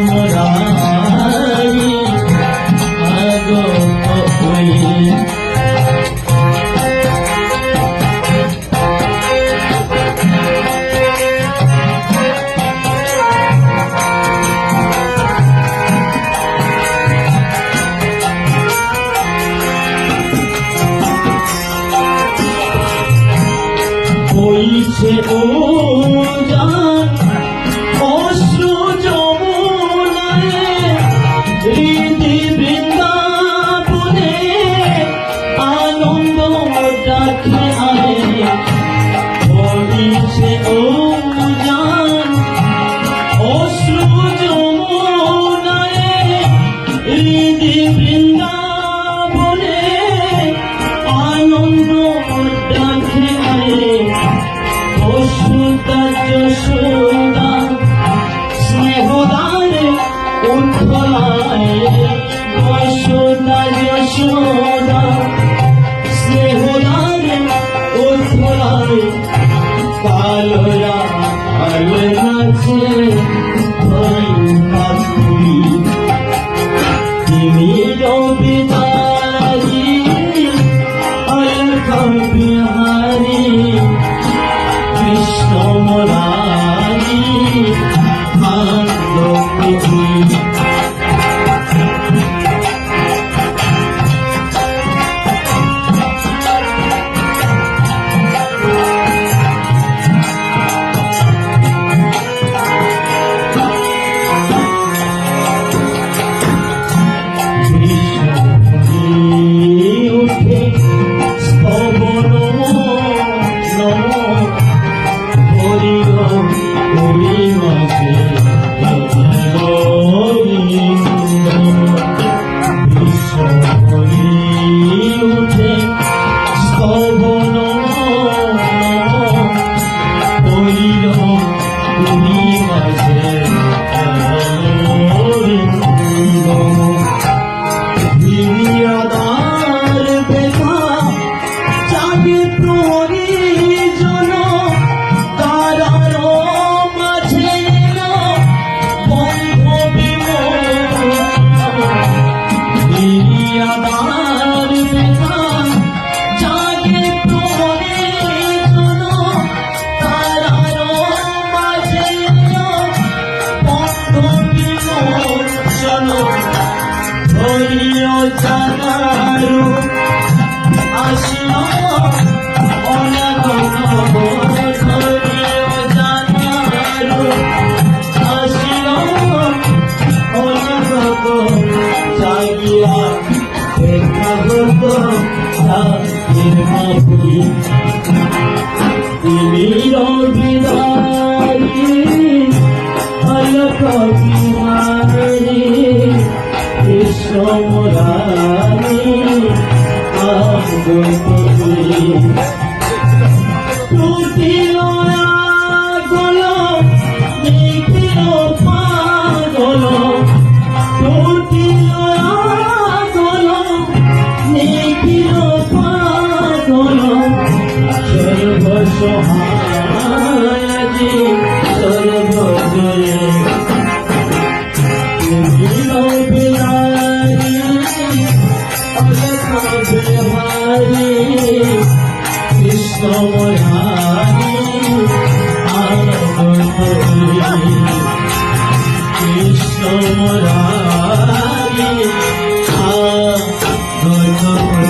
মোরারি আগো হই বইছে ও জান অশ্রু যমুনায় হৃদি বৃন্দাবনে আনন্দ ডাকে আয়ে বইছে ও জান অশ্রু যমুনায় হৃদি বৃন্দাবনে আনন্দ ডাকে আয়ে যশোদা যশোদা স্নেহদার উৎফলায় যশোদা যশোদা স্নেহদার উৎফলায় কালরা কাল নাচে হরি তুমি রবিদারি অলক বিহারী কৃষ্ণ মুরারি আগো হই উঠে স্তবন নম হরি হরি মাঝে হরি উঠে স্তবন হরি হরি মাঝে হিরিয়াদার বেলা জাগে প্রয়োজন তারার মাঝে বন্ধ হিরিয়াদার বেলা জাগে প্রয়োজন তারার মাঝে বন্ধ বিমোচন হরিও জানারু আসিও অনেক হরিও জানারু আসিও অনেক জাগিয়া দেখা হতো জাগির মাফি তুমি রবিদারি অলক বিহারী কৃষ্ণ মুরারি আগো হই টুটিল আগল নিখিল পাগল টুটিল আগল নিখিল পাগল সর্বসহায় আজি সর্বজয়ে কৃষ্ণ মুরারি আগো হই কৃষ্ণ মুরারি আগো হই।